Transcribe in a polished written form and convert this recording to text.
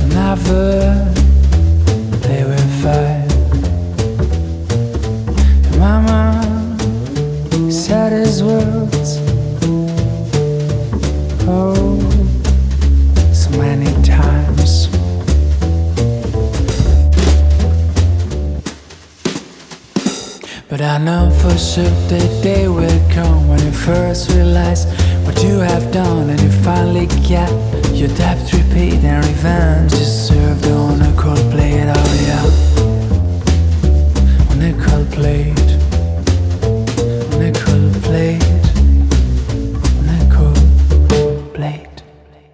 never they will fight. Your mama said his words, oh, so many times. But I know for sure that day will come when you first realize what you have done, and you finally get your debt repaid and revenge deserved.